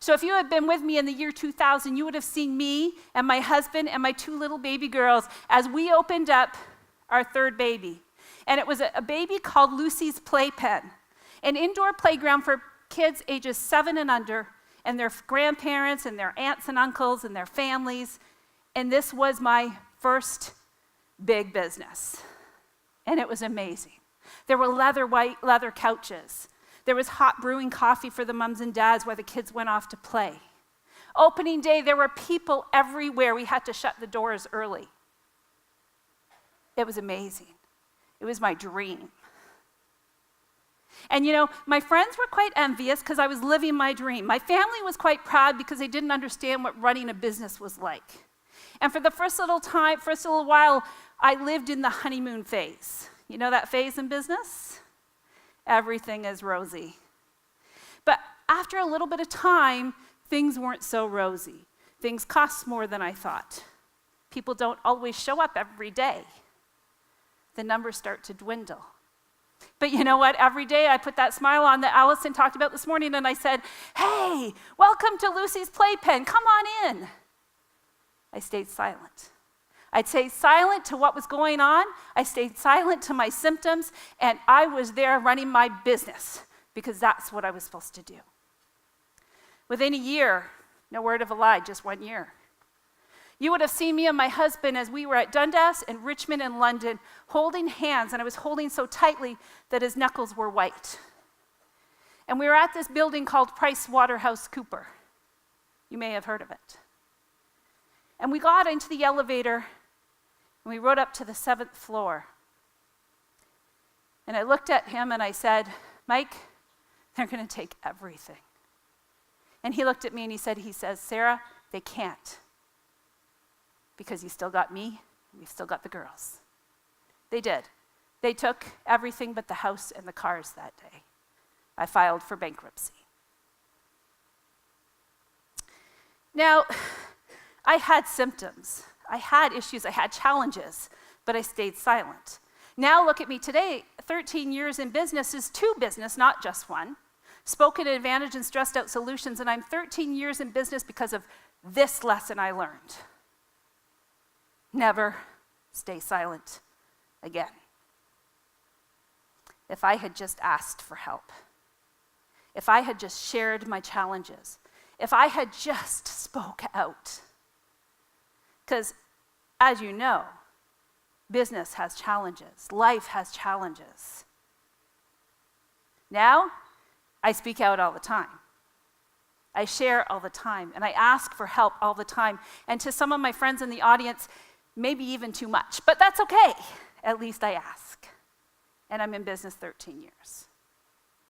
So if you had been with me in the year 2000, you would have seen me and my husband and my 2 little baby girls as we opened up our 3rd baby. And it was a baby called Lucy's Playpen, an indoor playground for kids ages 7 and under, and their grandparents and their aunts and uncles and their families. And this was my first big business. And it was amazing. There were white leather couches. There was hot brewing coffee for the mums and dads while the kids went off to play. Opening day, there were people everywhere. We had to shut the doors early. It was amazing. It was my dream. And my friends were quite envious because I was living my dream. My family was quite proud because they didn't understand what running a business was like. And for the first little while, I lived in the honeymoon phase. You know that phase in business? Everything is rosy. But after a little bit of time, things weren't so rosy. Things cost more than I thought. People don't always show up every day. The numbers start to dwindle. But you know what? Every day I put that smile on that Allison talked about this morning, and I said, "Hey, welcome to Lucy's Playpen. Come on in." I stayed silent. I'd stay silent to what was going on. I stayed silent to my symptoms, and I was there running my business because that's what I was supposed to do. Within a year, no word of a lie, just 1 year. You would have seen me and my husband as we were at Dundas and Richmond and London holding hands, and I was holding so tightly that his knuckles were white. And we were at this building called PricewaterhouseCoopers. You may have heard of it. And we got into the elevator, and we rode up to the 7th floor. And I looked at him and I said, "Mike, they're going to take everything." And he looked at me and he says, "Sarah, they can't. Because you still got me, and you've still got the girls." They did. They took everything but the house and the cars that day. I filed for bankruptcy. Now, I had symptoms. I had issues. I had challenges, but I stayed silent. Now look at me today. 13 years in business is 2 business, not just 1. Spoken Advantage and Stressed Out Solutions, and I'm 13 years in business because of this lesson I learned. Never stay silent again. If I had just asked for help, if I had just shared my challenges, if I had just spoke out. Because, as you know, business has challenges. Life has challenges. Now, I speak out all the time. I share all the time, and I ask for help all the time. And to some of my friends in the audience, maybe even too much, but that's okay. At least I ask. And I'm in business 13 years.